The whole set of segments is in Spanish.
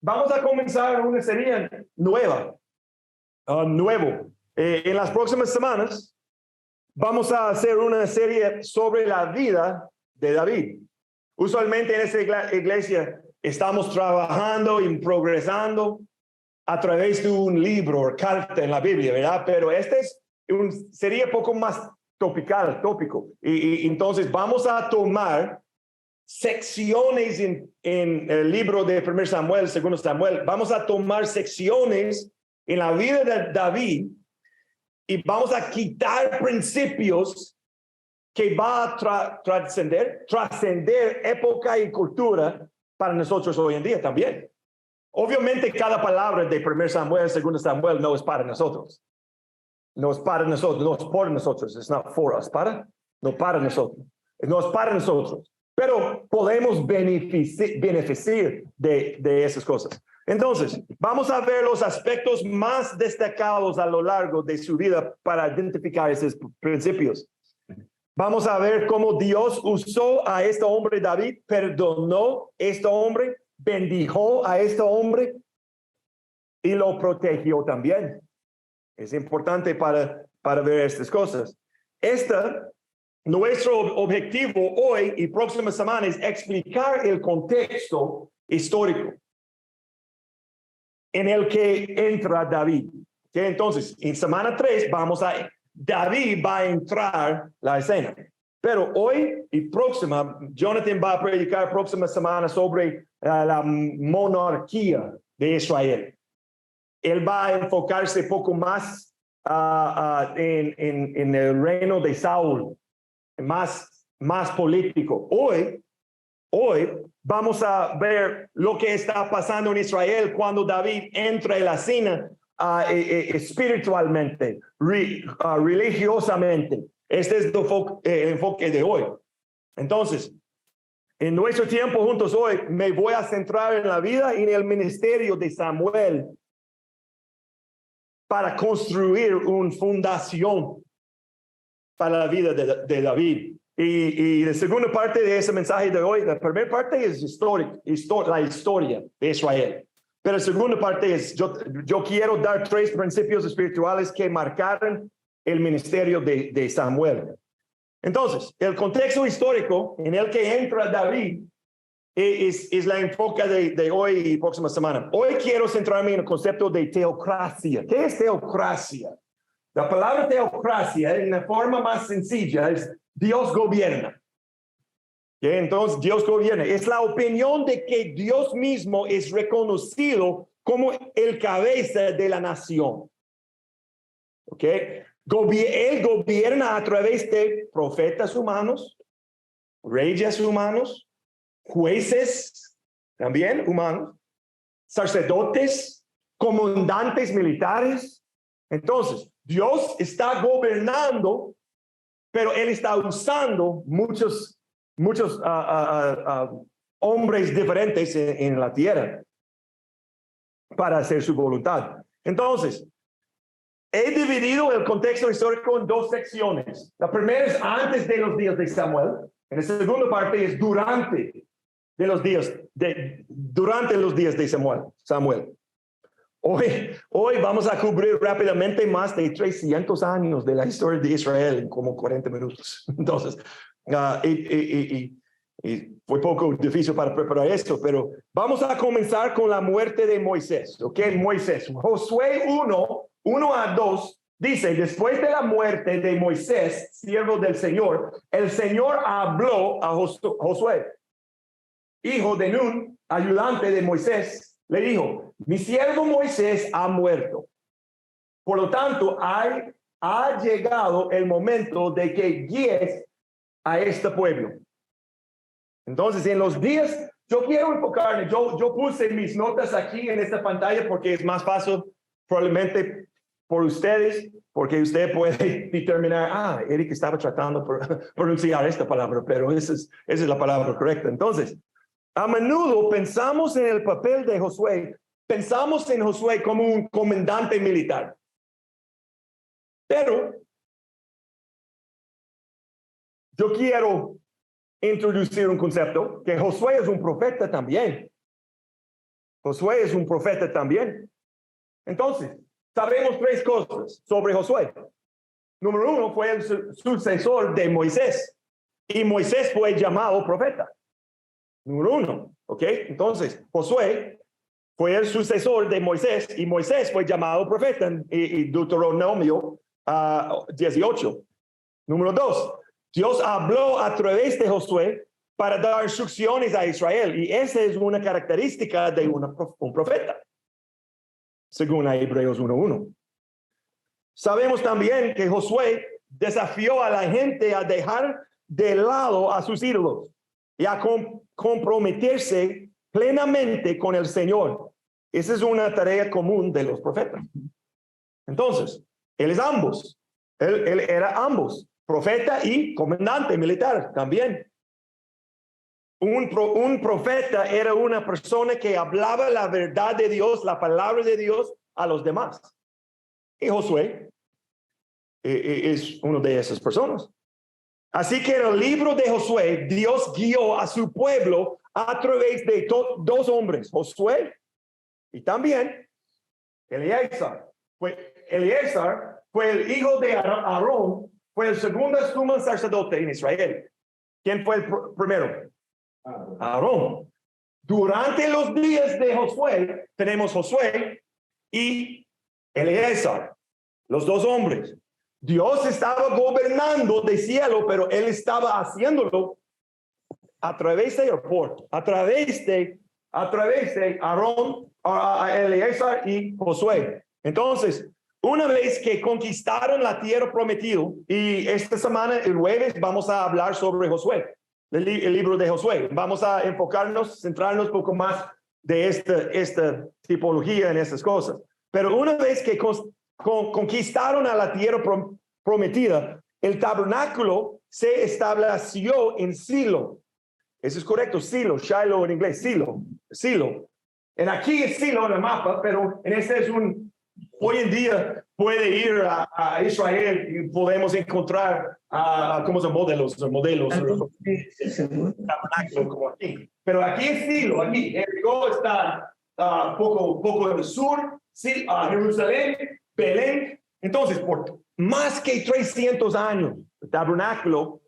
vamos a comenzar una serie nueva, nuevo. En las próximas semanas vamos a hacer una serie sobre la vida de David. Usualmente en esta iglesia estamos trabajando y progresando a través de un libro o carta en la Biblia, ¿verdad? Pero sería un poco más tópico. Y entonces vamos a tomar secciones en el libro de 1 Samuel, 2 Samuel. Vamos a tomar secciones en la vida de David y vamos a quitar principios que va a trascender época y cultura para nosotros hoy en día también. Obviamente cada palabra de 1 Samuel, 2 Samuel no es para nosotros. No es para nosotros, no es por nosotros. It's not for us, no para nosotros. No es para nosotros. Pero podemos beneficiar de esas cosas. Entonces, vamos a ver los aspectos más destacados a lo largo de su vida para identificar esos principios. Vamos a ver cómo Dios usó a este hombre David, perdonó a este hombre, bendijo a este hombre y lo protegió también. Es importante para ver estas cosas. Nuestro objetivo hoy y próximas semanas es explicar el contexto histórico en el que entra David. ¿Okay? Entonces, en semana 3 David va a entrar la escena. Pero hoy y próxima, Jonathan va a predicar próxima semana sobre la monarquía de Israel. Él va a enfocarse poco más en el reino de Saúl, más político. Hoy vamos a ver lo que está pasando en Israel cuando David entra en la escena espiritualmente, religiosamente. Este es el enfoque de hoy. Entonces, en nuestro tiempo juntos hoy, me voy a centrar en la vida y en el ministerio de Samuel para construir una fundación para la vida de David. Y la segunda parte de ese mensaje de hoy, la primera parte es la historia de Israel. Pero la segunda parte es, yo quiero dar 3 principios espirituales que marcaron el ministerio de Samuel. Entonces, el contexto histórico en el que entra David es la enfoque de hoy y próxima semana. Hoy quiero centrarme en el concepto de teocracia. ¿Qué es teocracia? La palabra teocracia, en la forma más sencilla, es Dios gobierna. ¿Okay? Entonces, Dios gobierna. Es la opinión de que Dios mismo es reconocido como el cabeza de la nación. ¿Okay? Él gobierna a través de profetas humanos, reyes humanos, jueces también humanos, sacerdotes, comandantes militares. Entonces, Dios está gobernando, pero Él está usando muchos hombres diferentes en la tierra para hacer su voluntad. Entonces, he dividido el contexto histórico en 2 secciones. La primera es antes de los días de Samuel. En la segunda parte es durante los días de Samuel. Hoy vamos a cubrir rápidamente más de 300 años de la historia de Israel en como 40 minutos. Entonces, y fue poco difícil para preparar esto, pero vamos a comenzar con la muerte de Moisés. ¿Ok? Moisés. Josué 1-2 dice, después de la muerte de Moisés, siervo del Señor, el Señor habló a Josué, hijo de Nun, ayudante de Moisés. Le dijo, mi siervo Moisés ha muerto. Por lo tanto, ha llegado el momento de que guíes a este pueblo. Entonces, en los días, yo quiero enfocarme, yo puse mis notas aquí en esta pantalla porque es más fácil probablemente por ustedes, porque usted puede determinar, Eric estaba tratando de pronunciar esta palabra, pero esa es la palabra correcta. Entonces, a menudo pensamos en el papel de Josué, pensamos en Josué como un comandante militar. Pero yo quiero introducir un concepto que Josué es un profeta también. Josué es un profeta también. Entonces, sabemos tres cosas sobre Josué. Número uno, fue el sucesor de Moisés. Y Moisés fue llamado profeta. Número uno, ¿ok? Entonces, Josué fue el sucesor de Moisés y Moisés fue llamado profeta en Deuteronomio 18. Número dos, Dios habló a través de Josué para dar instrucciones a Israel y esa es una característica de un profeta, según Hebreos 1:1. Sabemos también que Josué desafió a la gente a dejar de lado a sus ídolos y a comprometerse plenamente con el Señor. Esa es una tarea común de los profetas. Entonces, él es ambos. Él era ambos, profeta y comandante militar también. Un profeta era una persona que hablaba la verdad de Dios, la palabra de Dios a los demás. Y Josué es uno de esas personas. Así que en el libro de Josué, Dios guió a su pueblo a través de dos hombres, Josué y también Eleazar. Eleazar fue el hijo de Aarón, fue el segundo sumo sacerdote en Israel. ¿Quién fue el primero? Aarón. Durante los días de Josué, tenemos Josué y Eleazar, los dos hombres. Dios estaba gobernando de cielo, pero él estaba haciéndolo a través de Aarón, Eleazar y Josué. Entonces, una vez que conquistaron la tierra prometida, y esta semana, el jueves, vamos a hablar sobre Josué, el libro de Josué. Vamos a enfocarnos, centrarnos un poco más de esta tipología en estas cosas. Pero una vez que conquistaron a la tierra prometida, el tabernáculo se estableció en Silo. Eso es correcto, Silo, Shiloh en inglés, Silo. En aquí es Silo en el mapa, pero en este es hoy en día puede ir a Israel y podemos encontrar ¿cómo son modelos tabernáculo como aquí. Pero aquí es Silo, aquí. Jericó está poco en el sur, Jerusalén, Belén. Entonces, por más que 300 años, el tabernáculo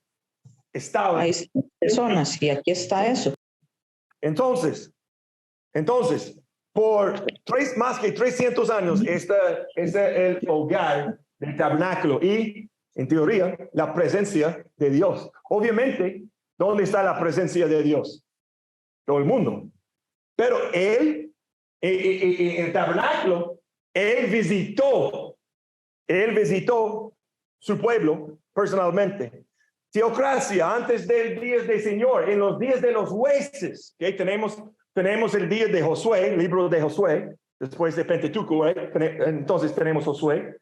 estaba. Hay personas y aquí está eso. Entonces, por más que 300 años, este es el hogar del tabernáculo y, en teoría, la presencia de Dios. Obviamente, ¿dónde está la presencia de Dios? Todo el mundo. Pero él, en el tabernáculo, él visitó su pueblo personalmente. Teocracia, antes del día del Señor, en los días de los jueces, que tenemos el día de Josué, el libro de Josué, después de Pentateuco, entonces tenemos Josué,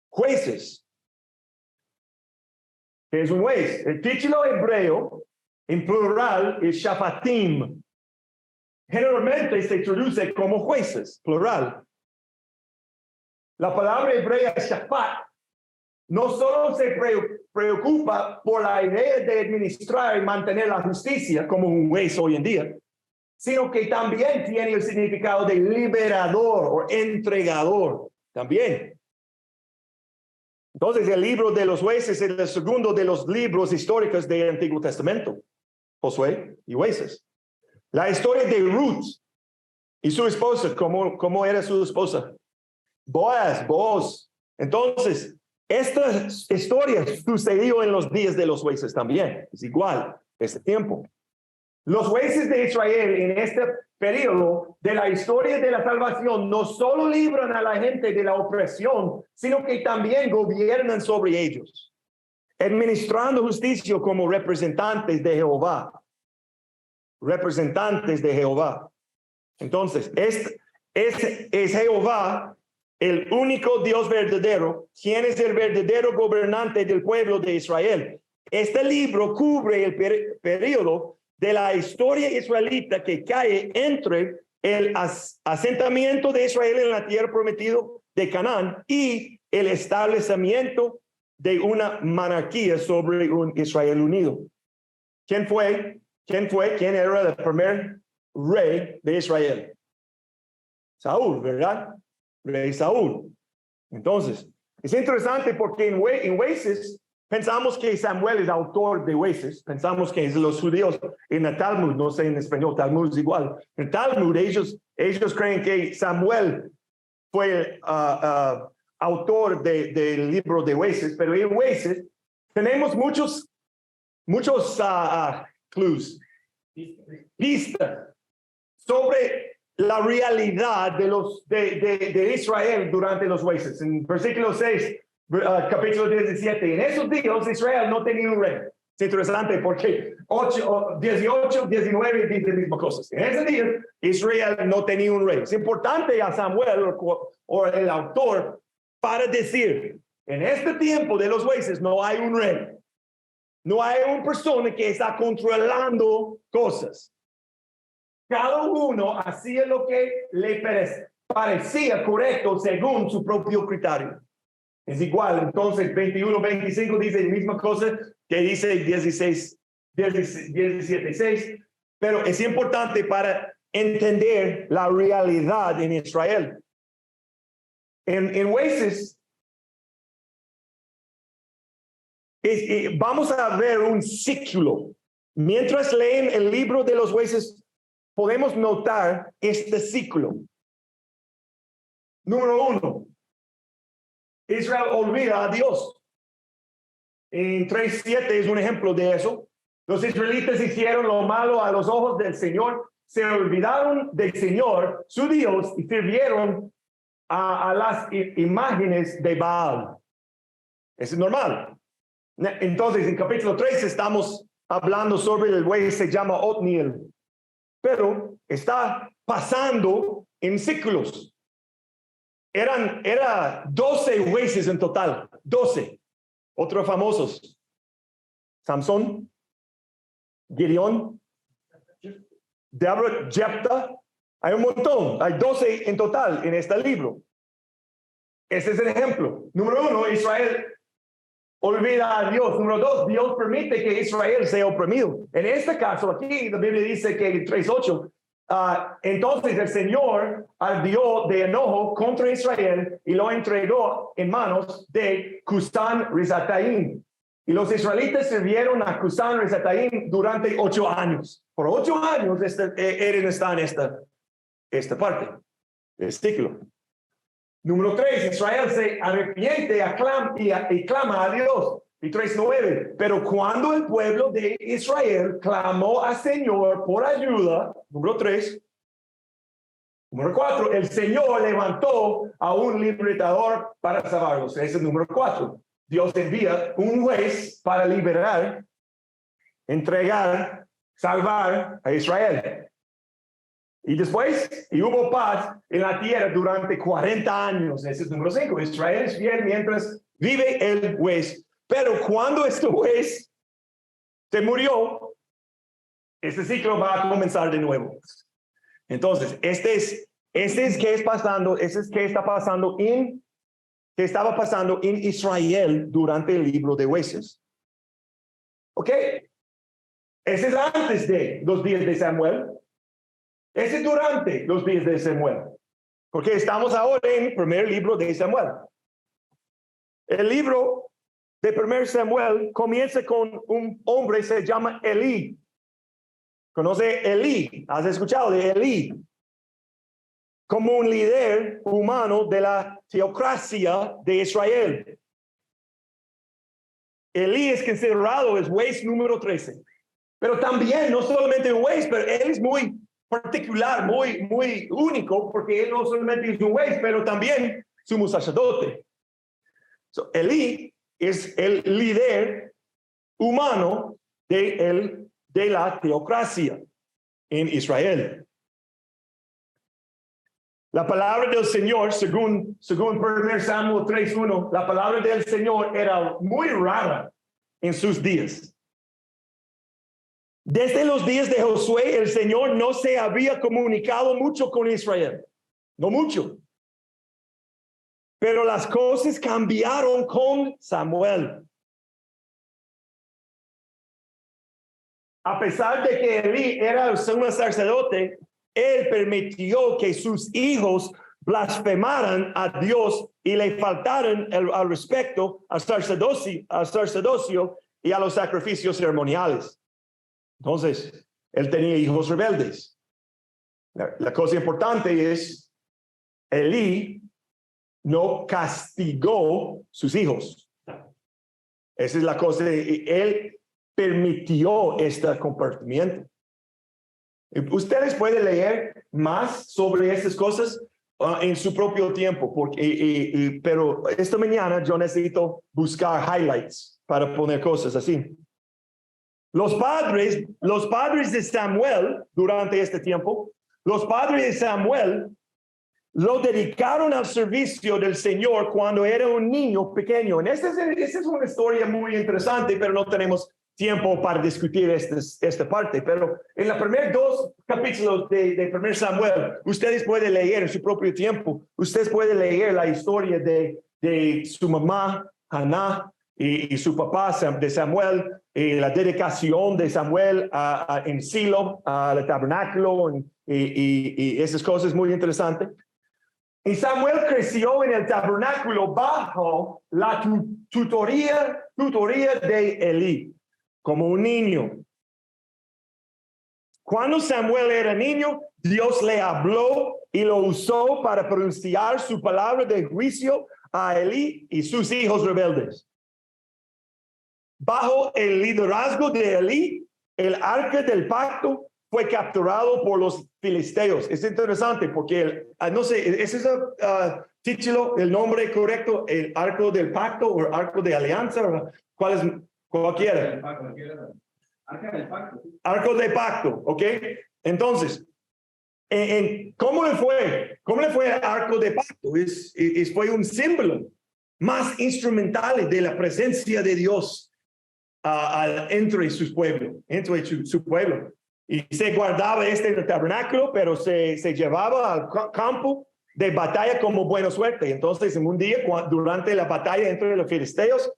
jueces. ¿Qué es un juez? El título hebreo, en plural, es shafatim. Generalmente se traduce como jueces, plural. La palabra hebrea shafat no solo se preocupa por la idea de administrar y mantener la justicia como un juez hoy en día, sino que también tiene el significado de liberador o entregador también. Entonces, el libro de los jueces es el segundo de los libros históricos del Antiguo Testamento, Josué y Jueces. La historia de Ruth y su esposa, ¿cómo era su esposa? Boaz. Entonces, esta historia sucedió en los días de los jueces también. Es igual, este tiempo. Los jueces de Israel en este periodo de la historia de la salvación no solo libran a la gente de la opresión, sino que también gobiernan sobre ellos, administrando justicia como representantes de Jehová. Representantes de Jehová. Entonces, es Jehová el único Dios verdadero, quien es el verdadero gobernante del pueblo de Israel. Este libro cubre el periodo de la historia israelita que cae entre el asentamiento de Israel en la tierra prometida de Canaán y el establecimiento de una monarquía sobre un Israel unido. ¿Quién era el primer rey de Israel? Saúl, ¿verdad? Rey Saúl. Entonces, es interesante porque en Jueces pensamos que Samuel es autor de Jueces, pensamos que es los judíos en el Talmud, no sé en español, Talmud es igual. En el Talmud ellos creen que Samuel fue autor del libro de Jueces, pero en Jueces tenemos muchos clues, pistas sobre la realidad de Israel durante los Jueces. En versículo 6, capítulo 17, en esos días Israel no tenía un rey. Es interesante porque 18, 19 dice las mismas cosas. En ese día Israel no tenía un rey. Es importante a Samuel o el autor para decir, en este tiempo de los Jueces no hay un rey. No hay una persona que está controlando cosas. Cada uno hacía lo que le parecía correcto según su propio criterio. Es igual, entonces 21, 25 dice la misma cosa que dice 17, 6, pero es importante para entender la realidad en Israel. En Jueces, vamos a ver un ciclo. Mientras leen el libro de los Jueces, podemos notar este ciclo. Número 1, Israel olvida a Dios. En 3:7 es un ejemplo de eso. Los israelitas hicieron lo malo a los ojos del Señor, se olvidaron del Señor, su Dios, y sirvieron a las imágenes de Baal. Eso es normal. Entonces, en capítulo 3 estamos hablando sobre el buey que se llama Otniel, pero está pasando en ciclos. Era 12 jueces en total, 12. Otros famosos: Samson, Gideón, Deborah, Jepta. Hay un montón, hay 12 en total en este libro. Ese es el ejemplo. Número 1, Israel olvida a Dios. Número 2, Dios permite que Israel sea oprimido. En este caso aquí, la Biblia dice que en 3:8, entonces el Señor ardió de enojo contra Israel y lo entregó en manos de Cusán Risataim. Y los israelitas sirvieron a Cusán Risataim durante 8 años. Por 8 años Eren está en esta parte del ciclo. Número 3, Israel se arrepiente y clama a Dios. Y 3:9, pero cuando el pueblo de Israel clamó al Señor por ayuda, número 3. Número 4, el Señor levantó a un libertador para salvarlos. Ese es el número 4. Dios envía un juez para liberar, entregar, salvar a Israel. Y después, y hubo paz en la tierra durante 40 años. Ese es el número 5. Israel es fiel mientras vive el juez. Pero cuando este juez se murió, este ciclo va a comenzar de nuevo. Entonces, este es que estaba pasando en Israel durante el libro de Jueces. ¿Ok? Ese es antes de los días de Samuel. Ese es durante los días de Samuel. Porque estamos ahora en el primer libro de Samuel. El libro de primer Samuel comienza con un hombre que se llama Elí. ¿Conoce Elí? ¿Has escuchado de Elí? Como un líder humano de la teocracia de Israel. Elí es considerado el juez número 13. Pero también, no solamente un juez, pero él es muy particular, muy único, porque él no solamente es un juez, pero también sumo sacerdote. Elí es el líder humano de la teocracia en Israel. La palabra del Señor, según 1 Samuel 3:1, la palabra del Señor era muy rara en sus días. Desde los días de Josué, el Señor no se había comunicado mucho con Israel. No mucho. Pero las cosas cambiaron con Samuel. A pesar de que Elí era el sumo sacerdote, él permitió que sus hijos blasfemaran a Dios y le faltaran al respecto al sacerdocio y a los sacrificios ceremoniales. Entonces, él tenía hijos rebeldes. La cosa importante es, Elí no castigó sus hijos. Esa es la cosa. Él permitió este comportamiento. Ustedes pueden leer más sobre estas cosas en su propio tiempo, pero esta mañana yo necesito buscar highlights para poner cosas así. Los padres de Samuel, durante este tiempo, los padres de Samuel lo dedicaron al servicio del Señor cuando era un niño pequeño. Esta es una historia muy interesante, pero no tenemos tiempo para discutir esta parte. Pero en los primeros 2 capítulos de 1 Samuel, ustedes pueden leer en su propio tiempo. Ustedes pueden leer la historia de su mamá, Hannah, y su papá de Samuel, la dedicación de Samuel en Silo, al tabernáculo, y esas cosas muy interesantes. Y Samuel creció en el tabernáculo bajo la tutoría de Elí, como un niño. Cuando Samuel era niño, Dios le habló y lo usó para pronunciar su palabra de juicio a Elí y sus hijos rebeldes. Bajo el liderazgo de Elí, el arca del pacto fue capturado por los filisteos. Es interesante porque, no sé, ¿ese es el título, el nombre correcto? ¿El arco del pacto o arco de alianza? ¿Cuál es? Cualquiera. Arca del pacto. Arco de pacto, ¿ok? Entonces, ¿cómo le fue? ¿Cómo le fue el arco de pacto? Fue un símbolo más instrumental de la presencia de Dios entre su pueblo. Y se guardaba en el tabernáculo, pero se llevaba al campo de batalla como buena suerte. Entonces, en un día, durante la batalla entre los filisteos,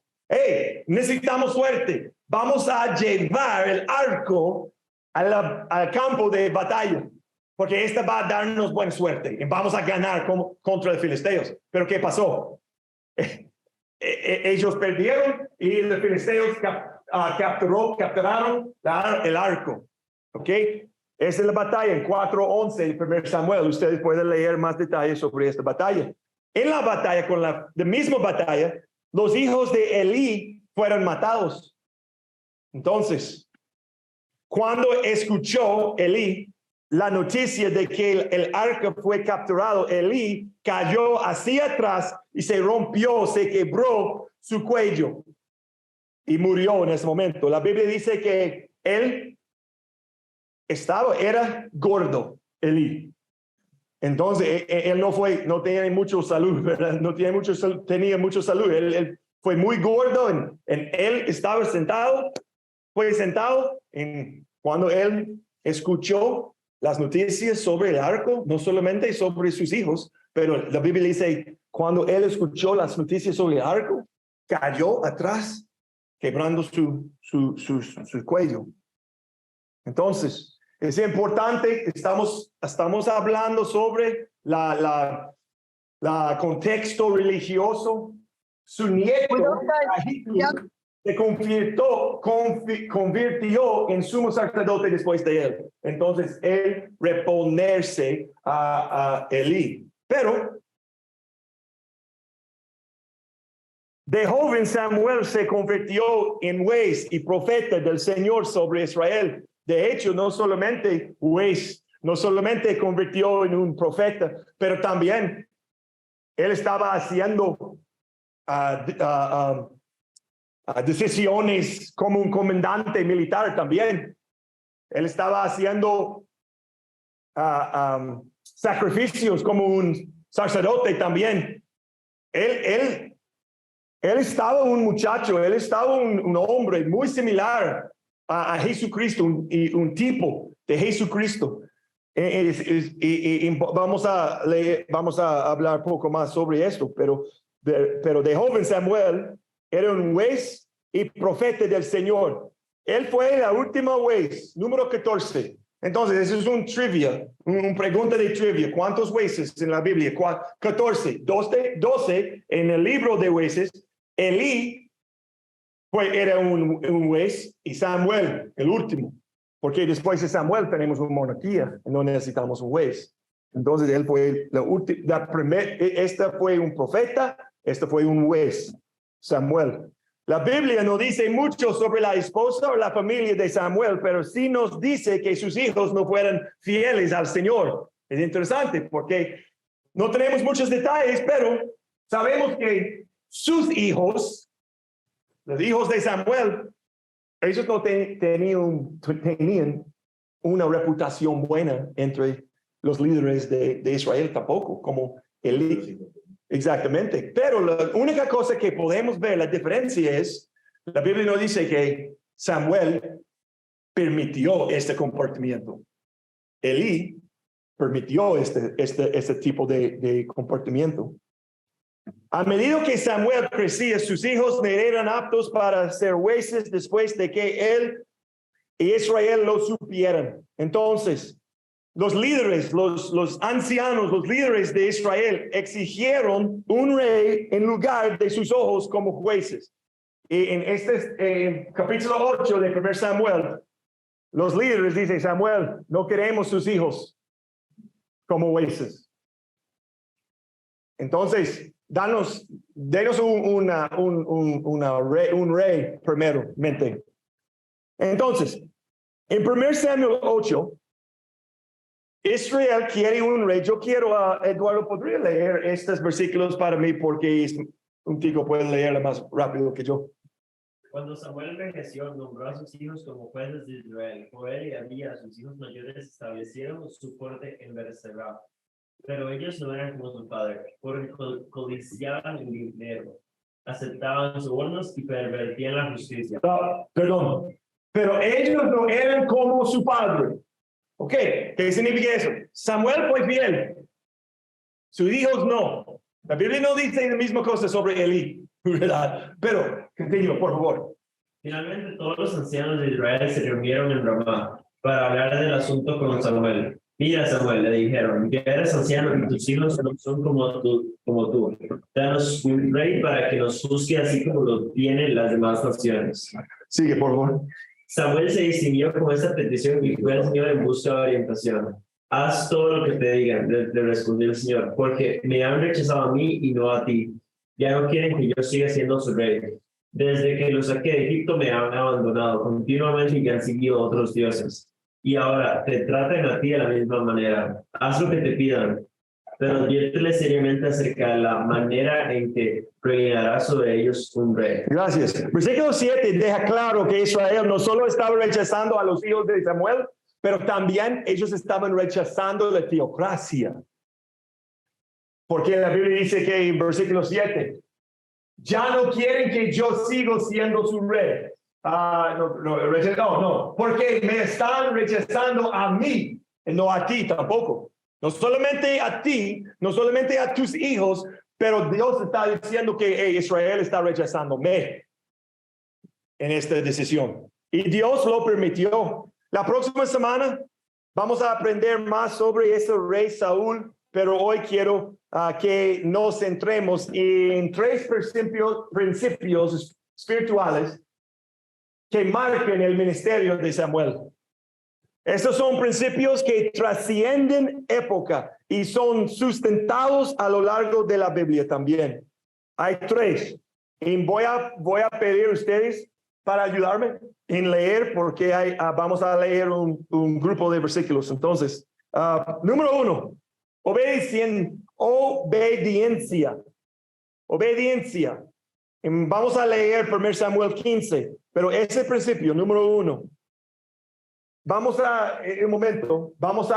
necesitamos suerte. Vamos a llevar el arco al campo de batalla, porque esta va a darnos buena suerte y vamos a ganar contra los filisteos. Pero ¿qué pasó? Ellos perdieron y los filisteos capturaron el arco. ¿Ok? Esa es la batalla en 4:11 de 1 Samuel. Ustedes pueden leer más detalles sobre esta batalla. En la batalla, con la misma batalla, los hijos de Elí fueron matados. Entonces, cuando escuchó Elí la noticia de que el arca fue capturado, Elí cayó hacia atrás y se quebró su cuello y murió en ese momento. La Biblia dice que él era gordo, Elí. Entonces, él no tenía mucha salud, ¿verdad? Tenía mucha salud. Él fue muy gordo. Él estaba sentado, cuando él escuchó las noticias sobre el arco, no solamente sobre sus hijos, pero la Biblia dice, cuando él escuchó las noticias sobre el arco, cayó atrás, quebrando su cuello. Entonces, es importante, estamos hablando sobre la contexto religioso. Su nieto se convirtió en sumo sacerdote después de él. Entonces, él reponerse a Elí. Pero de joven Samuel se convirtió en juez y profeta del Señor sobre Israel. De hecho, no solamente juez, no solamente convirtió en un profeta, pero también él estaba haciendo decisiones como un comandante militar también. Él estaba haciendo sacrificios como un sacerdote también. Él estaba un muchacho, él estaba un hombre muy similar a Jesucristo, un tipo de Jesucristo. Y vamos a hablar un poco más sobre esto, pero de joven Samuel era un juez y profeta del Señor. Él fue la última juez, número 14, Entonces, eso es un trivia, una pregunta de trivia. ¿Cuántos jueces en la Biblia? 14, 12 en el libro de jueces. Elí era un juez y Samuel, el último. Porque después de Samuel tenemos una monarquía, no necesitamos un juez. Entonces, él fue esta fue un profeta, este fue un juez, Samuel. La Biblia no dice mucho sobre la esposa o la familia de Samuel, pero sí nos dice que sus hijos no fueran fieles al Señor. Es interesante porque no tenemos muchos detalles, pero sabemos que sus hijos, los hijos de Samuel, ellos no tenían una reputación buena entre los líderes de Israel tampoco, como Elí. Exactamente. Pero la única cosa que podemos ver, la diferencia es, la Biblia no dice que Samuel permitió este comportamiento. Elí permitió este tipo de comportamiento. A medida que Samuel crecía, sus hijos no eran aptos para ser jueces después de que él y Israel lo supieran. Entonces, los líderes, los ancianos, los líderes de Israel exigieron un rey en lugar de sus hijos como jueces. Y en capítulo 8 de 1 Samuel, los líderes dicen, Samuel, no queremos sus hijos como jueces. Entonces, denos un rey primeramente. Entonces, en 1 Samuel 8, Israel quiere un rey. Yo quiero a Eduardo, ¿podría leer estos versículos para mí? Porque un chico puede leerla más rápido que yo. Cuando Samuel envejeció, nombró a sus hijos como jueces de Israel. Joel y Abías, sus hijos mayores, establecieron su corte en Beerseba. Pero ellos no eran como su padre, porque codiciaban el dinero, aceptaban sobornos y pervertían la justicia. Perdón, pero ellos no eran como su padre. Ok, ¿qué significa eso? Samuel fue fiel, sus hijos no. La Biblia no dice la misma cosa sobre Elí, ¿verdad? Pero, continúa, por favor. Finalmente, todos los ancianos de Israel se reunieron en Ramá para hablar del asunto con Samuel. Mira, Samuel, le dijeron, ya eres anciano y tus hijos no son como tú. Danos un rey para que nos juzgue así como lo tienen las demás naciones. Sigue, por favor. Samuel se distinguió con esta petición y fue al Señor en busca de orientación. Haz todo lo que te digan, le respondió el Señor, porque me han rechazado a mí y no a ti. Ya no quieren que yo siga siendo su rey. Desde que los saqué de Egipto me han abandonado continuamente y han seguido otros dioses. Y ahora te tratan a ti de la misma manera. Haz lo que te pidan, pero adviértele seriamente acerca de la manera en que reinará sobre ellos un rey. Gracias. Versículo 7 deja claro que Israel no solo estaba rechazando a los hijos de Samuel, pero también ellos estaban rechazando la teocracia. Porque la Biblia dice que en versículo 7, ya no quieren que yo siga siendo su rey. No, porque me están rechazando a mí, y no a ti tampoco. No solamente a ti, no solamente a tus hijos, pero Dios está diciendo que Israel está rechazándome en esta decisión. Y Dios lo permitió. La próxima semana vamos a aprender más sobre ese rey Saúl, pero hoy quiero que nos centremos en tres principios espirituales que marcan el ministerio de Samuel. Estos son principios que trascienden época y son sustentados a lo largo de la Biblia también. Hay tres. Y voy a pedir a ustedes para ayudarme en leer, porque vamos a leer un grupo de versículos. Entonces, número 1, obediencia. Vamos a leer 1 Samuel 15, pero ese principio, número 1. Vamos a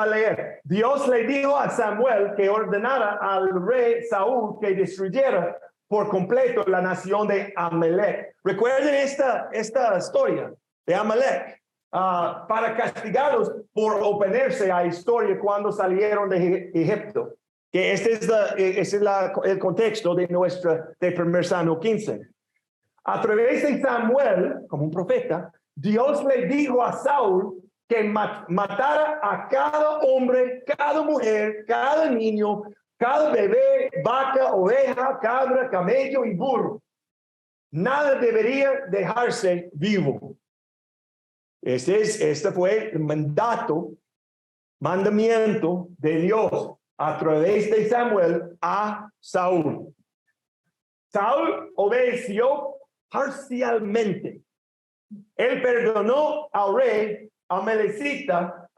leer. Dios le dijo a Samuel que ordenara al rey Saúl que destruyera por completo la nación de Amalek. Recuerden esta historia de Amalek, para castigarlos por oponerse a la historia cuando salieron de Egipto. Que este es el contexto de 1 Samuel 15. A través de Samuel, como un profeta, Dios le dijo a Saúl que matara a cada hombre, cada mujer, cada niño, cada bebé, vaca, oveja, cabra, camello y burro. Nada debería dejarse vivo. Este fue el mandamiento de Dios a través de Samuel a Saúl. Saúl obedeció parcialmente. Él perdonó al rey Amalekita,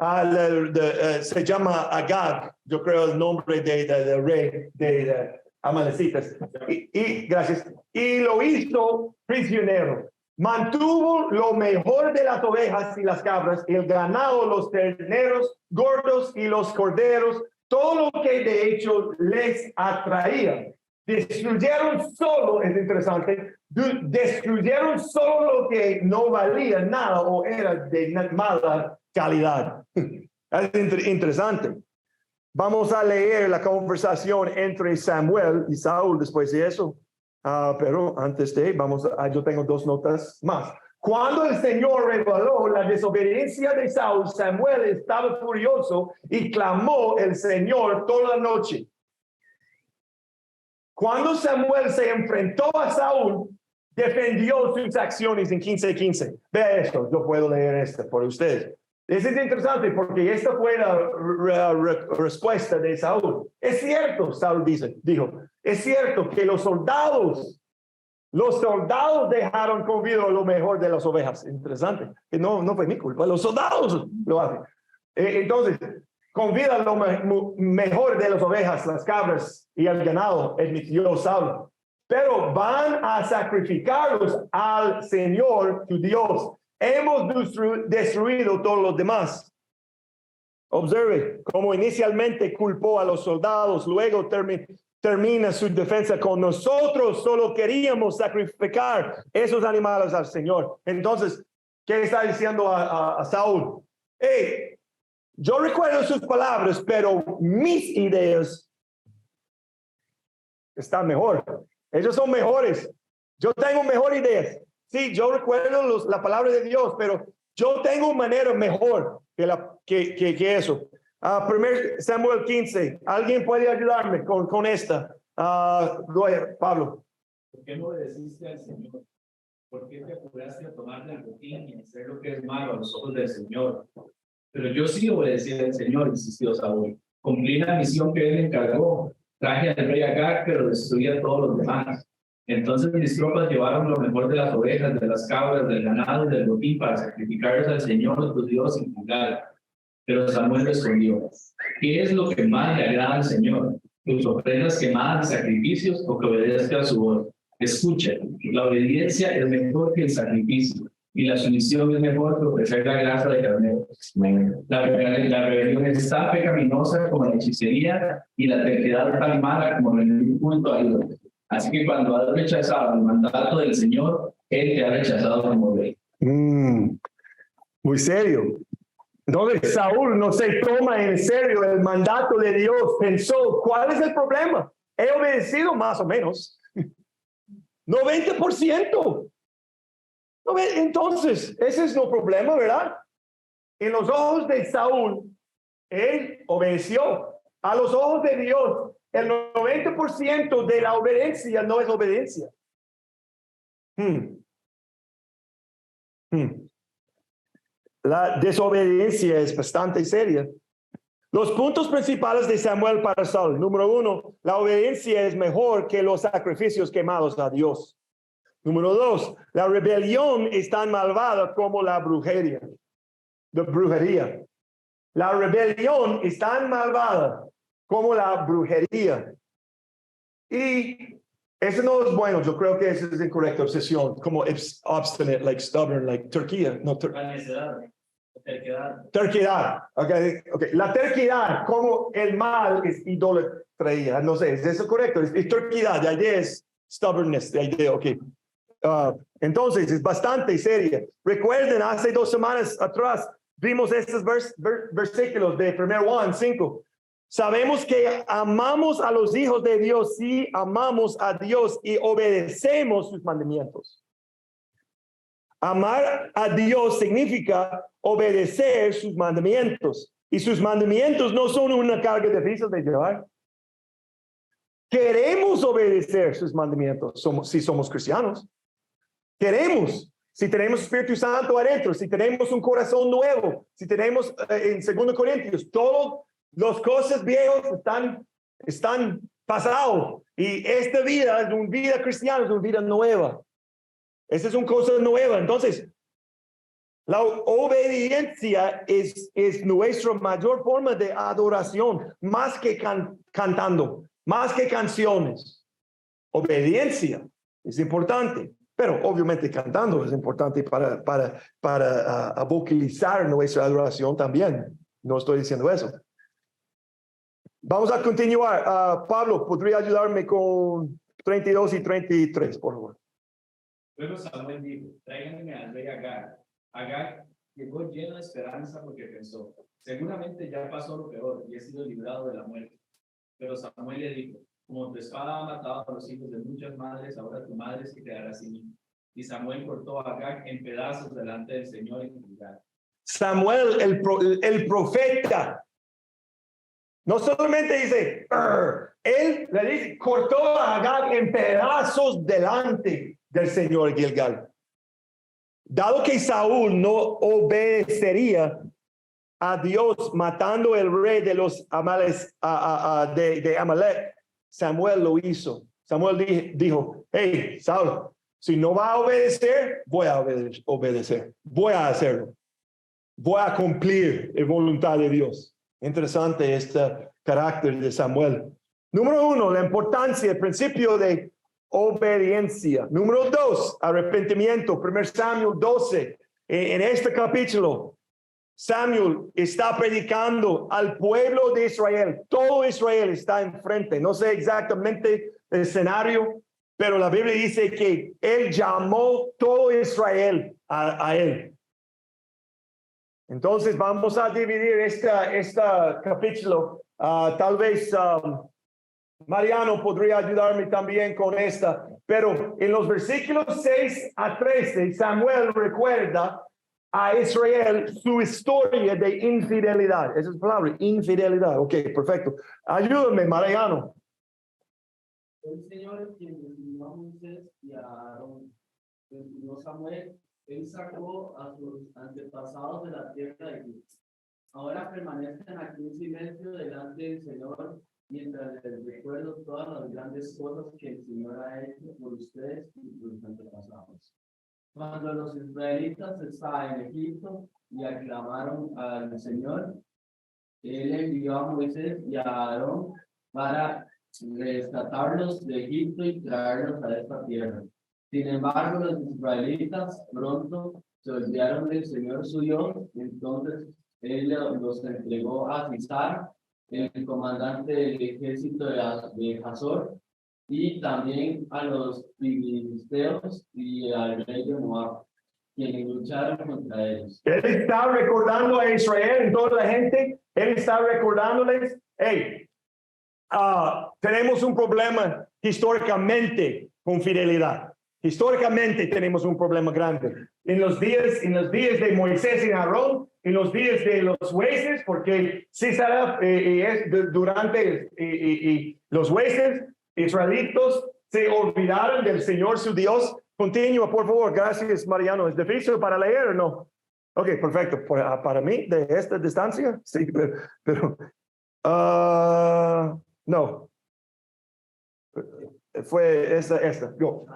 se llama Agag, yo creo el nombre del rey de Amalecitas. Gracias. Y lo hizo prisionero. Mantuvo lo mejor de las ovejas y las cabras, el ganado, los terneros gordos y los corderos, todo lo que de hecho les atraía. Destruyeron solo, es interesante, destruyeron solo lo que no valía nada o era de mala calidad. Es interesante. Vamos a leer la conversación entre Samuel y Saúl después de eso. Pero antes de, yo tengo 2 notas más. Cuando el Señor reveló la desobediencia de Saúl, Samuel estaba furioso y clamó el Señor toda la noche. Cuando Samuel se enfrentó a Saúl, defendió sus acciones en 15:15. Vea esto, yo puedo leer esto por ustedes. Eso es interesante porque esta fue la respuesta de Saúl. Es cierto, Saúl dijo, es cierto que los soldados dejaron con vida lo mejor de las ovejas. Interesante, que no fue mi culpa, los soldados lo hacen. Entonces, con vida lo mejor de las ovejas, las cabras y el ganado, admitió Saúl. Pero van a sacrificarlos al Señor, tu Dios. Hemos destruido todos los demás. Observe cómo inicialmente culpó a los soldados, luego termina su defensa con nosotros. Solo queríamos sacrificar esos animales al Señor. Entonces, ¿qué está diciendo a Saúl? Hey, yo recuerdo sus palabras, pero mis ideas están mejor. Ellos son mejores. Yo tengo mejor ideas. Sí, yo recuerdo la palabra de Dios, pero yo tengo una manera mejor que eso. 1 Samuel 15. ¿Alguien puede ayudarme con esta? Pablo. ¿Por qué no obedeciste al Señor? ¿Por qué te apuraste a tomar el botín y hacer lo que es malo a los ojos del Señor? Pero yo sí obedecí al Señor, insistió Saúl. Cumplí la misión que él encargó. Traje al rey Agag, pero destruí a todos los demás. Entonces mis tropas llevaron lo mejor de las ovejas, de las cabras, del ganado y del botín para sacrificarlos al Señor, tu Dios, sin juzgar. Pero Samuel respondió, ¿qué es lo que más le agrada al Señor? ¿Tus ofrendas quemadas de sacrificios o que obedezca a su voz? Escucha, la obediencia es mejor que el sacrificio y la sumisión es mejor que ofrecer la grasa de carnero. La rebelión es tan pecaminosa como la hechicería y la terquedad tan mala como el culto a ídolos. Así que cuando has rechazado el mandato del Señor, Él te ha rechazado como rey. Muy serio. Entonces Saúl no se toma en serio el mandato de Dios. Pensó, ¿cuál es el problema? He obedecido más o menos. 90%. Entonces, ese es no problema, ¿verdad? En los ojos de Saúl, él obedeció. A los ojos de Dios, el 90% de la obediencia no es obediencia. La desobediencia es bastante seria. Los puntos principales de Samuel para Saúl. Número 1, la obediencia es mejor que los sacrificios quemados a Dios. Número 2, la rebelión es tan malvada como la brujería. La rebelión es tan malvada como la brujería. Y eso no es bueno. Yo creo que eso es incorrecto. Obsesión, como obstinate, like stubborn, like Turquía. No, terquedad. Okay. La terquedad, como el mal es idolatría. No sé, ¿es eso correcto? Es terquedad. La idea es stubbornness. La idea, okay. Entonces, es bastante seria. Recuerden, hace 2 semanas atrás vimos estos versículos de 1 Juan 5. Sabemos que amamos a los hijos de Dios si amamos a Dios y obedecemos sus mandamientos. Amar a Dios significa obedecer sus mandamientos. Y sus mandamientos no son una carga difícil de llevar. Queremos obedecer sus mandamientos si somos cristianos. Queremos, si tenemos Espíritu Santo adentro, si tenemos un corazón nuevo, si tenemos en 2 Corintios, todas las cosas viejas están pasadas. Y esta vida es una vida cristiana, es una vida nueva. Esa es una cosa nueva. Entonces, la obediencia es nuestra mayor forma de adoración, más que cantando, más que canciones. Obediencia es importante, pero obviamente cantando es importante para vocalizar nuestra adoración también. No estoy diciendo eso. Vamos a continuar. Pablo, ¿podría ayudarme con 32 y 33, por favor? Luego Samuel dijo, tráiganme al rey Agag. Agag llegó lleno de esperanza porque pensó, seguramente ya pasó lo peor y he sido librado de la muerte. Pero Samuel le dijo, como tu espada ha matado a los hijos de muchas madres, ahora tu madre se quedará sin hijo. Y Samuel cortó a Agag en pedazos delante del Señor en Gilgal. Samuel, el profeta, no solamente dice, él le dice, cortó a Agag en pedazos delante del Señor en Gilgal. Dado que Saúl no obedecería a Dios matando el rey de los de Amalek, Samuel lo hizo. Samuel dijo, hey, Saúl, si no va a obedecer, voy a obedecer. Voy a hacerlo. Voy a cumplir la voluntad de Dios. Interesante este carácter de Samuel. Número 1, la importancia, el principio de obediencia. Número 2, arrepentimiento. 1 Samuel 12. En este capítulo, Samuel está predicando al pueblo de Israel. Todo Israel está enfrente. No sé exactamente el escenario, pero la Biblia dice que él llamó todo Israel a él. Entonces vamos a dividir este capítulo. Tal vez Mariano podría ayudarme también con esta. Pero en los versículos 6 a 13, Samuel recuerda a Israel su historia de infidelidad. Esa es la palabra, infidelidad. Ok, perfecto. Ayúdame, Mariano. El Señor quien envió a Moisés y a Aarón, envió Samuel, él sacó a sus antepasados de la tierra de Egipto. Ahora permanecen aquí en silencio delante del Señor, mientras les recuerdo todas las grandes cosas que el Señor ha hecho por ustedes y por sus antepasados. Cuando los israelitas estaban en Egipto y aclamaron al Señor, él envió a Moisés y a Aarón para rescatarlos de Egipto y traerlos a esta tierra. Sin embargo, los israelitas pronto se olvidaron del Señor su Dios, entonces él los entregó a Sisar, el comandante del ejército de Hazor, y también a los filisteos y al rey de Moab, quienes lucharon contra ellos. Él está recordando a Israel, toda la gente, él está recordándoles, hey, tenemos un problema históricamente con fidelidad. Históricamente tenemos un problema grande. En los días de Moisés y Aarón, en los días de los jueces, porque Sisara durante los jueces israelitos se olvidaron del Señor su Dios. Continúa, por favor. Gracias, Mariano. ¿Es difícil para leer o no? Ok, perfecto. Para mí, de esta distancia, sí, pero no. Fue esta. Go.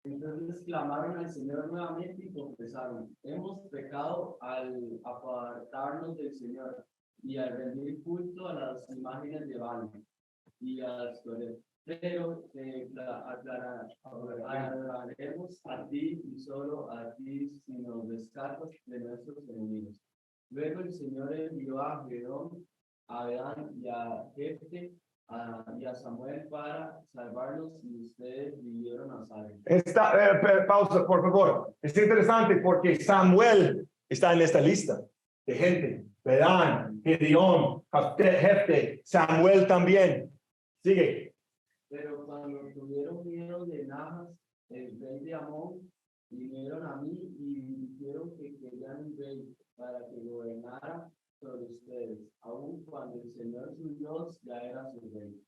Entonces clamaron al Señor nuevamente y confesaron, hemos pecado al apartarnos del Señor y al rendir culto a las imágenes de Baal y a las flores. Pero aclararemos a ti y solo a ti si nos descartas de nuestros enemigos. Luego el Señor envió a Gedón, a Adán y a Jefte, y a Samuel para salvarlos y ustedes vivieron a salvo. Pausa, por favor. Es interesante porque Samuel está en esta lista de gente. Adán, Gedeón, Jefte, Samuel también. Sigue. Pero cuando tuvieron miedo de Nahas, el rey de Amón, Vinieron a mí y dijeron que querían un rey para que gobernara sobre ustedes, aun cuando el Señor su Dios ya era su rey.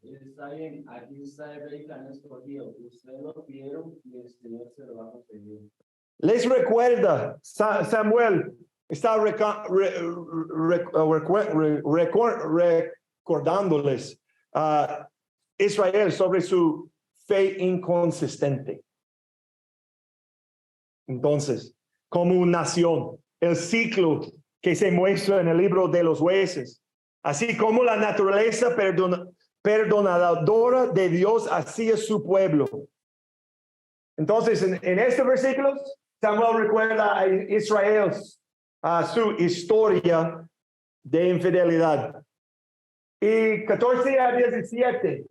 Está bien, aquí está el rey que han escogido. Ustedes lo pidieron y el Señor se lo va a conceder. Les recuerda, Samuel está recordándoles a Israel sobre su fe inconsistente. Entonces, como nación, el ciclo que se muestra en el libro de los jueces, así como la naturaleza perdonadora de Dios hacia su pueblo. Entonces, en este versículo, Samuel recuerda a Israel, a su historia de infidelidad. Y 14 a 17,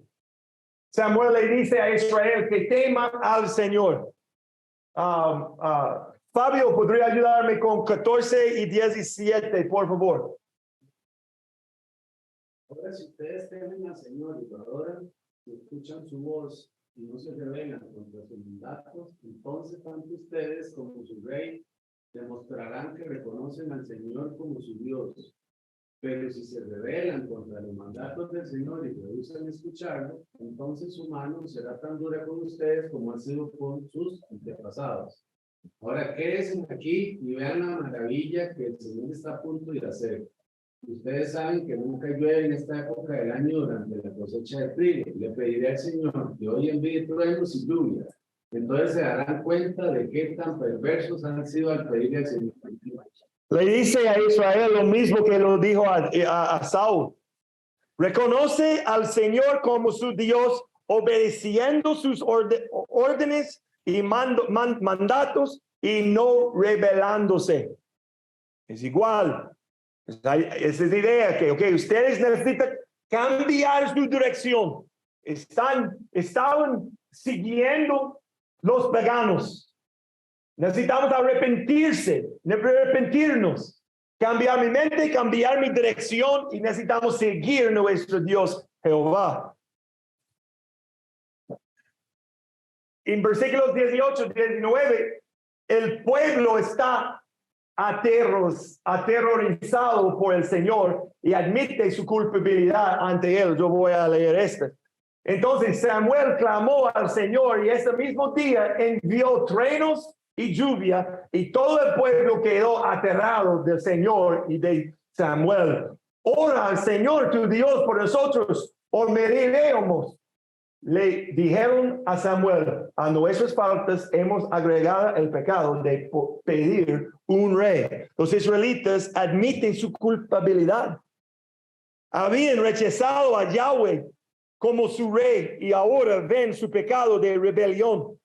Samuel le dice a Israel que teman al Señor. Fabio, ¿podría ayudarme con 14 y 17, por favor? Ahora, si ustedes temen al Señor y lo adoran, y escuchan su voz y no se rebelan contra sus mandatos, entonces tanto ustedes como su rey demostrarán que reconocen al Señor como su Dios. Pero si se rebelan contra los mandatos del Señor y rehusan escucharlo, entonces su mano será tan dura con ustedes como ha sido con sus antepasados. Ahora quédense aquí y vean la maravilla que el Señor está a punto de hacer. Ustedes saben que nunca llueve en esta época del año durante la cosecha de trigo. Le pediré al Señor que hoy envíe truenos y lluvia. Entonces se darán cuenta de qué tan perversos han sido al pedirle al Señor. Le dice a Israel lo mismo que lo dijo a Saúl. Reconoce al Señor como su Dios, obedeciendo sus órdenes y mandatos y no rebelándose. Es igual. Esa es la idea que, ustedes necesitan cambiar su dirección. Estaban siguiendo los paganos. Necesitamos arrepentirnos, cambiar mi mente, cambiar mi dirección y necesitamos seguir nuestro Dios Jehová. En versículos 18, 19, el pueblo está aterrorizado por el Señor y admite su culpabilidad ante él. Yo voy a leer esto. Entonces Samuel clamó al Señor y ese mismo día envió truenos y lluvia, y todo el pueblo quedó aterrado del Señor y de Samuel. Ora al Señor tu Dios por nosotros, o moriremos. Le dijeron a Samuel: a nuestras faltas hemos agregado el pecado de pedir un rey. Los israelitas admiten su culpabilidad. Habían rechazado a Yahweh como su rey y ahora ven su pecado de rebelión.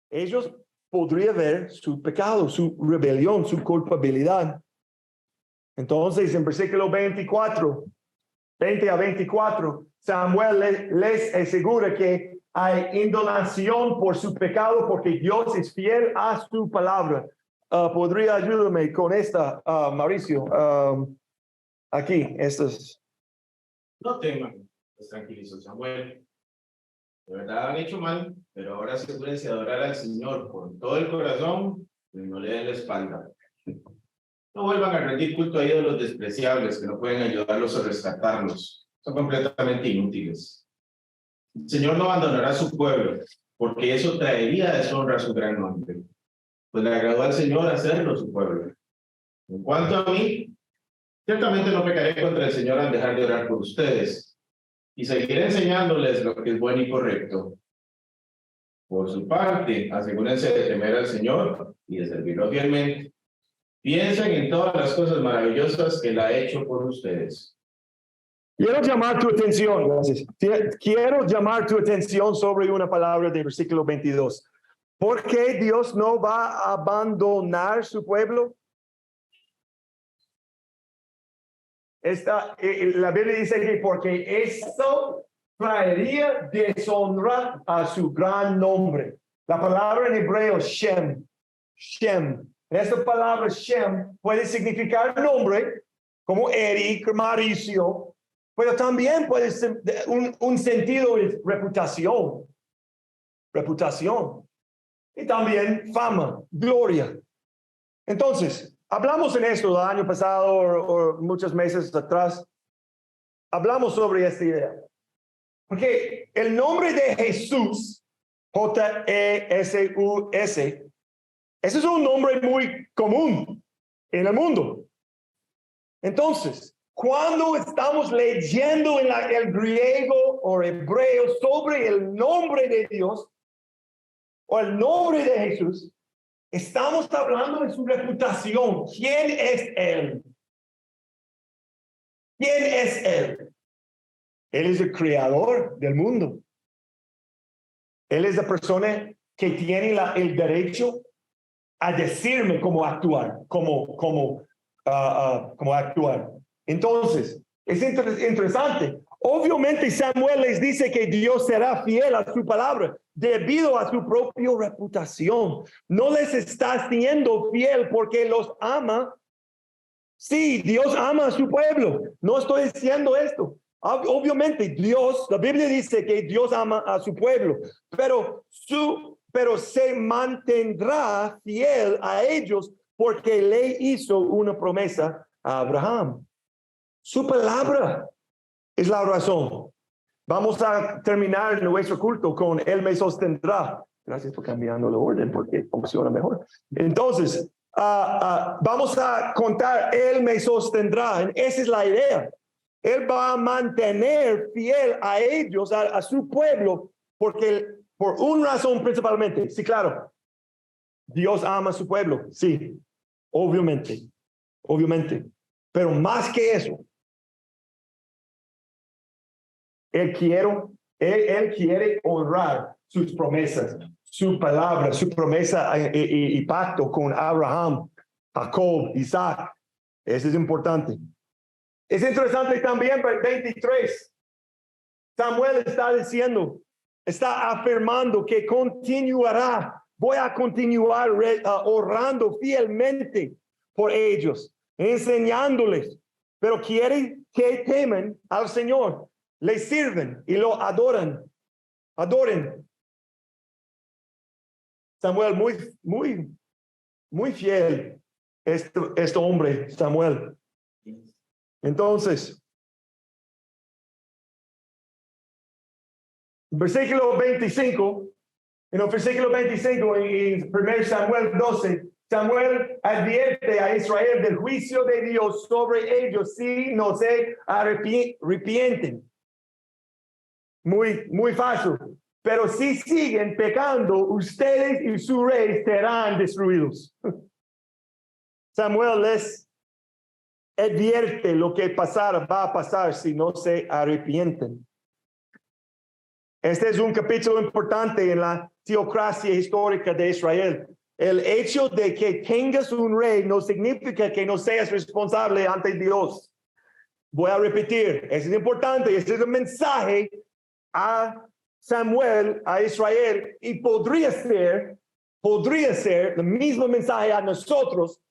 Ellos podría ver su pecado, su rebelión, su culpabilidad. Entonces, en versículo 20 a 24, Samuel les asegura que hay indolación por su pecado porque Dios es fiel a su palabra. ¿Podría ayudarme con esta, Mauricio? Aquí, estas. No teman, pues tranquilizo, Samuel. De verdad han hecho mal, pero ahora asegúrense de adorar al Señor con todo el corazón y no le den la espalda. No vuelvan a rendir culto a ídolos despreciables que no pueden ayudarlos o rescatarlos. Son completamente inútiles. El Señor no abandonará a su pueblo, porque eso traería deshonra a su gran nombre. Pues le agradó al Señor hacerlo su pueblo. En cuanto a mí, ciertamente no pecaré contra el Señor al dejar de orar por ustedes. Y seguiré enseñándoles lo que es bueno y correcto. Por su parte, asegúrense de temer al Señor y de servirlo fielmente. Piensen en todas las cosas maravillosas que Él ha hecho por ustedes. Quiero llamar tu atención, gracias. Quiero llamar tu atención sobre una palabra del versículo 22. ¿Por qué Dios no va a abandonar su pueblo? La Biblia dice que porque esto traería deshonra a su gran nombre. La palabra en hebreo, Shem. Esta palabra Shem puede significar nombre, como Eric, Mauricio, pero también puede ser un sentido de reputación. y también fama, gloria. Entonces, hablamos en esto el año pasado o muchos meses atrás, hablamos sobre esta idea. Porque el nombre de Jesús, J-E-S-U-S, ese es un nombre muy común en el mundo. Entonces, cuando estamos leyendo en el griego o hebreo sobre el nombre de Dios o el nombre de Jesús, estamos hablando de su reputación. ¿Quién es Él? ¿Quién es Él? Él es el creador del mundo. Él es la persona que tiene el derecho a decirme cómo actuar, cómo actuar. Entonces, es interesante. Obviamente Samuel les dice que Dios será fiel a su palabra debido a su propia reputación. No les está siendo fiel porque los ama. Sí, Dios ama a su pueblo. No estoy diciendo esto. Obviamente Dios, la Biblia dice que Dios ama a su pueblo, pero se mantendrá fiel a ellos porque le hizo una promesa a Abraham. Su palabra es la razón. Vamos a terminar nuestro culto con Él me sostendrá. Gracias por cambiando el orden porque funciona mejor. Entonces, vamos a contar, Él me sostendrá. Esa es la idea. Él va a mantener fiel a ellos, a su pueblo, porque por una razón principalmente. Sí, claro. Dios ama a su pueblo. Sí, obviamente. Pero más que eso, Él quiere honrar sus promesas, su palabra, su promesa y pacto con Abraham, Jacob, Isaac. Eso es importante. Es interesante también, 23. Samuel está afirmando que continuará. Voy a continuar orando fielmente por ellos, enseñándoles, pero quiere que temen al Señor, le sirven y lo adoren. Samuel, muy fiel, este hombre, Samuel. Entonces, versículo 25, en el versículo 25, en 1 Samuel 12, Samuel advierte a Israel del juicio de Dios sobre ellos si no se arrepienten. Muy fácil. Pero si siguen pecando, ustedes y su rey serán destruidos. Samuel les advierte lo que va a pasar si no se arrepienten. Este es un capítulo importante en la teocracia histórica de Israel. El hecho de que tengas un rey no significa que no seas responsable ante Dios. Voy a repetir, eso es importante, este es un mensaje a Samuel, a Israel, y podría ser el mismo mensaje a nosotros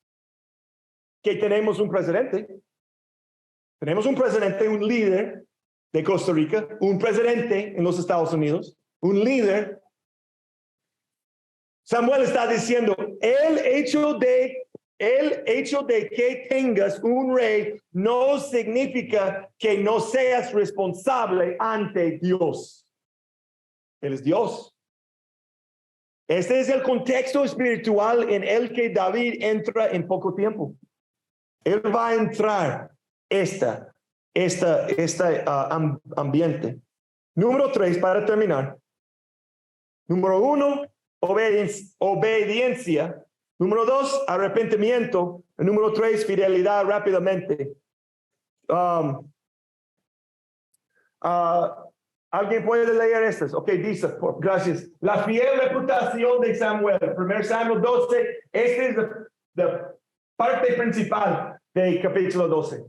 que tenemos un presidente. Tenemos un presidente, un líder de Costa Rica, un presidente en los Estados Unidos, un líder. Samuel está diciendo, el hecho de que tengas un rey no significa que no seas responsable ante Dios. Él es Dios. Este es el contexto espiritual en el que David entra en poco tiempo. Él va a entrar ambiente. Número 3, para terminar. Número 1, obediencia. Número 2, arrepentimiento. Número 3, fidelidad rápidamente. ¿Alguien puede leer estas? Ok, dice, gracias. La fiel reputación de Samuel. 1 Samuel 12. Esta es la parte principal del capítulo 12.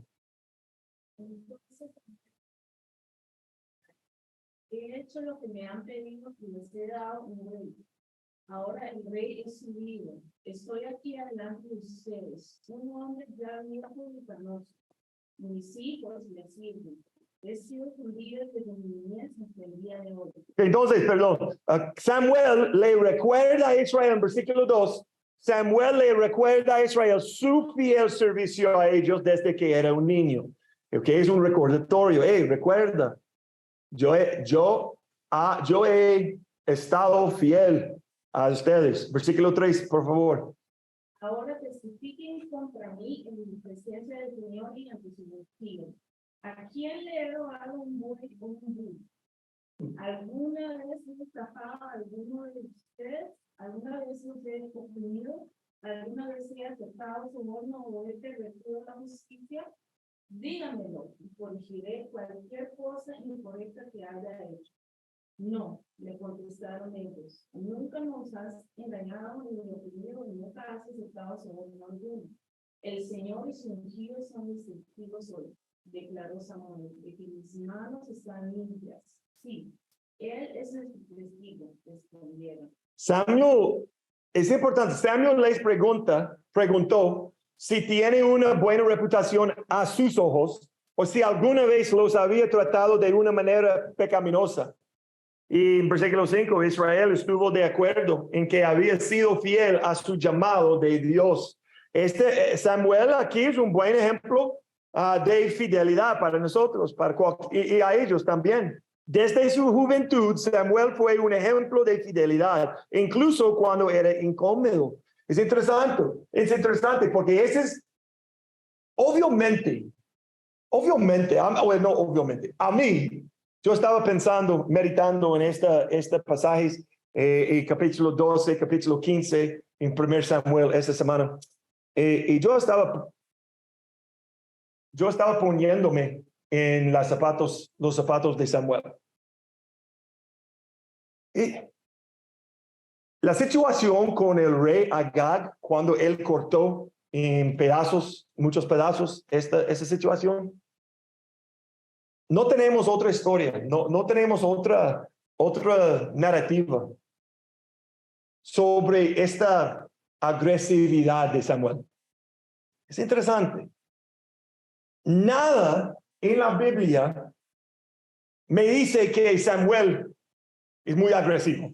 He hecho lo que me han pedido y les he dado un rey. Ahora el rey es su líder. Estoy aquí adelante de ustedes, un hombre ya viejo y canoso. Mis hijos le sirven. He sido tu líder desde mi niñez hasta el día de hoy. Entonces, perdón, Samuel le recuerda a Israel en versículo 2, Samuel le recuerda a Israel su fiel servicio a ellos desde que era un niño. Ok, es un recordatorio. Hey, recuerda, yo he estado fiel a ustedes. Versículo 3, por favor. Ahora testifiquen contra mí en mi presencia del Señor y ante su testigo. ¿A quién le he robado un buey o un burro? ¿Alguna vez he estafado a alguno de ustedes? ¿Alguna vez los he oprimido? ¿Alguna vez he aceptado soborno o he pervertido la justicia? Díganmelo y corregiré cualquier cosa incorrecta que haya hecho. No, le contestaron ellos. Nunca nos has engañado ni oprimido, ni nunca has aceptado soborno alguno. El Señor y su ungido son mis testigos hoy, declaró Samuel, de que mis manos están limpias. Sí, él es el testigo, respondieron. Samuel, es importante, Samuel les preguntó si tiene una buena reputación a sus ojos o si alguna vez los había tratado de una manera pecaminosa. Y en versículo 5, Israel estuvo de acuerdo en que había sido fiel a su llamado de Dios. Samuel aquí es un buen ejemplo de fidelidad para nosotros y a ellos también. Desde su juventud, Samuel fue un ejemplo de fidelidad, incluso cuando era incómodo. Es interesante porque ese es, obviamente, a mí, yo estaba pensando, meditando en este pasaje, capítulo 12, capítulo 15, en 1 Samuel esta semana, y yo estaba poniéndome en los zapatos de Samuel. Y la situación con el rey Agag, cuando él cortó en pedazos, muchos pedazos, esa situación, no tenemos otra historia, no tenemos otra narrativa sobre esta agresividad de Samuel. Es interesante. Nada en la Biblia me dice que Samuel es muy agresivo.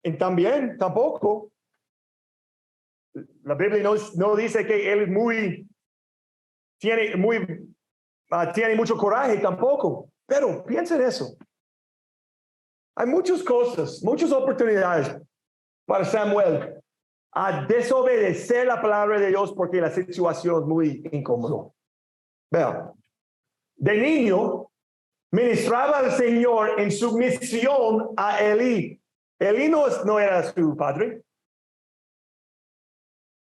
Y tampoco, la Biblia no dice que él tiene mucho coraje tampoco. Pero piensa en eso. Hay muchas cosas, muchas oportunidades para Samuel a desobedecer la palabra de Dios porque la situación es muy incómoda. Vean, de niño ministraba al Señor en sumisión a Elí. Elí no era su padre,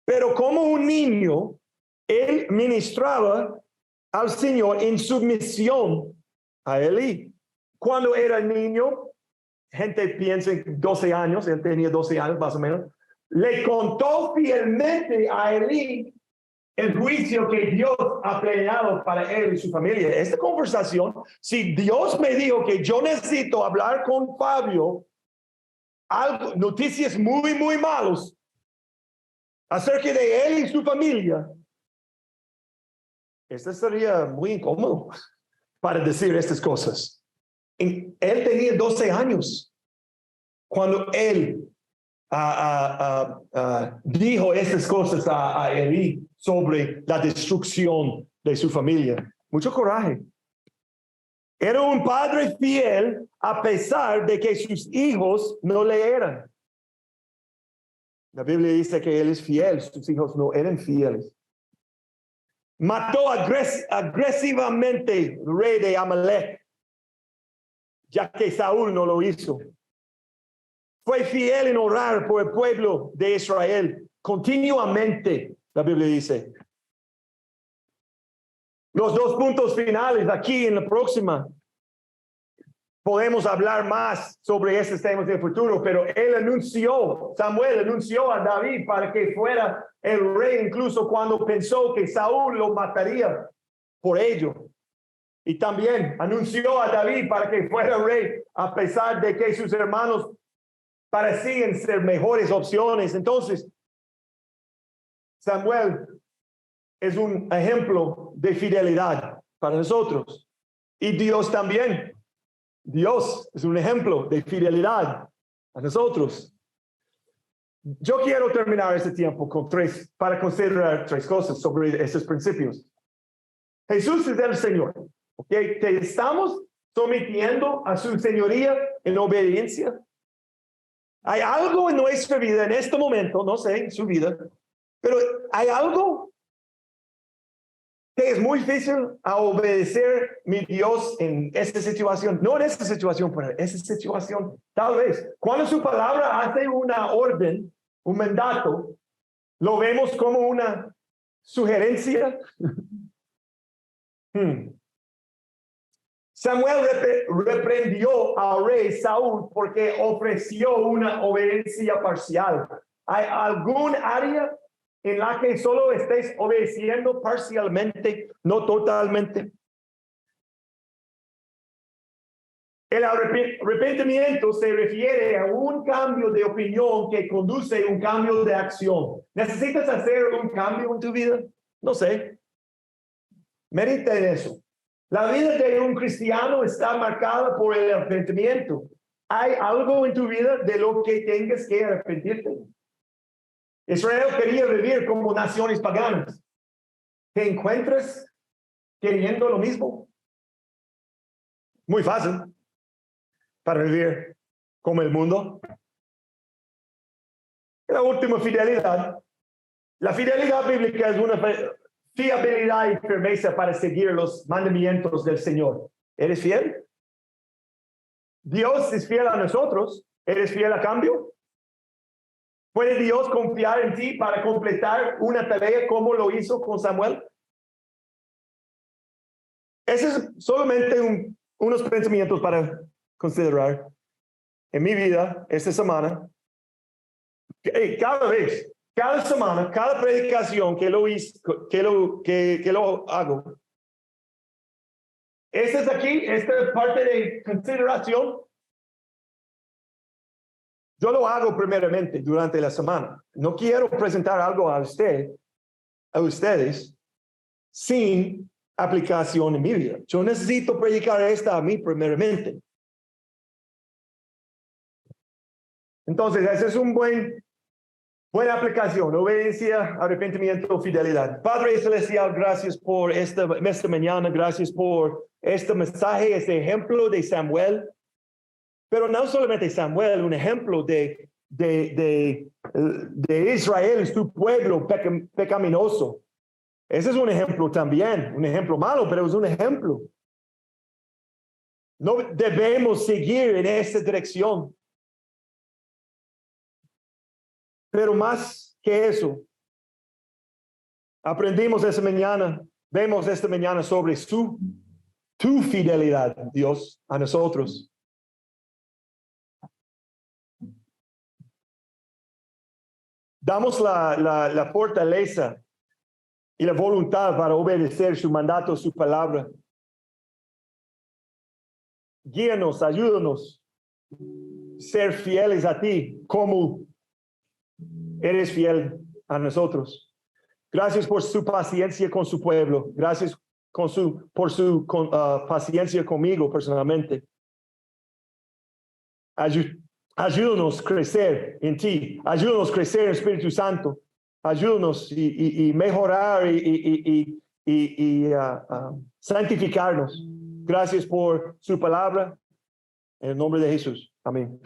pero como un niño, él ministraba al Señor en sumisión a Elí. Cuando era niño, gente piensa en 12 años, él tenía 12 años más o menos, le contó fielmente a Elí el juicio que Dios ha planeado para él y su familia. Esta conversación, si Dios me dijo que yo necesito hablar con Fabio, noticias muy, muy malas acerca de él y su familia, esto sería muy incómodo para decir estas cosas. Él tenía 12 años cuando él dijo estas cosas a Elí sobre la destrucción de su familia. Mucho coraje. Era un padre fiel a pesar de que sus hijos no le eran. La Biblia dice que él es fiel, sus hijos no eran fieles. Mató agresivamente al rey de Amalek, ya que Saúl no lo hizo. Fue fiel en orar por el pueblo de Israel continuamente, la Biblia dice. Los dos puntos finales aquí en la próxima. Podemos hablar más sobre estos temas en el futuro, pero Samuel anunció a David para que fuera el rey, incluso cuando pensó que Saúl lo mataría por ello. Y también anunció a David para que fuera rey, a pesar de que sus hermanos parecían ser mejores opciones. Entonces, Samuel es un ejemplo de fidelidad. para nosotros. Y Dios también. Dios es un ejemplo de fidelidad a nosotros. Yo quiero terminar este tiempo para considerar 3 cosas sobre estos principios. Jesús es el Señor. ¿Okay? ¿Te estamos sometiendo a su señoría en obediencia? Hay algo en nuestra vida en este momento, no sé, en su vida, pero hay algo que es muy difícil a obedecer mi Dios en esta situación. No en esta situación, pero en esta situación, tal vez. Cuando su palabra hace una orden, un mandato, lo vemos como una sugerencia. Samuel reprendió al rey Saúl porque ofreció una obediencia parcial. ¿Hay algún área en la que solo estés obedeciendo parcialmente, no totalmente? El arrepentimiento se refiere a un cambio de opinión que conduce a un cambio de acción. ¿Necesitas hacer un cambio en tu vida? No sé. Medita en eso. La vida de un cristiano está marcada por el arrepentimiento. ¿Hay algo en tu vida de lo que tengas que arrepentirte? Israel quería vivir como naciones paganas. ¿Te encuentras queriendo lo mismo? Muy fácil para vivir como el mundo. La última fidelidad. La fidelidad bíblica es una fiabilidad y firmeza para seguir los mandamientos del Señor. ¿Eres fiel? Dios es fiel a nosotros. ¿Eres fiel a cambio? ¿Puede Dios confiar en ti para completar una tarea como lo hizo con Samuel? Ese es solamente unos pensamientos para considerar en mi vida esta semana. Cada semana, cada predicación que lo hago. Esta es parte de consideración. Yo lo hago primeramente durante la semana. No quiero presentar algo a ustedes, sin aplicación en mi vida. Yo necesito predicar esta a mí primeramente. Entonces, esa es buena aplicación, obediencia, arrepentimiento, fidelidad. Padre Celestial, gracias por esta mañana, gracias por este mensaje, este ejemplo de Samuel. Pero no solamente Samuel, un ejemplo de Israel, su pueblo pecaminoso. Ese es un ejemplo también, un ejemplo malo, pero es un ejemplo. No debemos seguir en esta dirección. Pero más que eso, aprendimos vemos esta mañana sobre tu fidelidad, Dios, a nosotros. Damos la fortaleza y la voluntad para obedecer su mandato, su palabra. Guíanos, ayúdanos a ser fieles a ti como eres fiel a nosotros. Gracias por su paciencia con su pueblo. Gracias por su paciencia conmigo personalmente. Ayúdanos a crecer en ti. Ayúdanos a crecer en Espíritu Santo. Ayúdanos y mejorar y santificarnos. Gracias por su palabra. En el nombre de Jesús. Amén.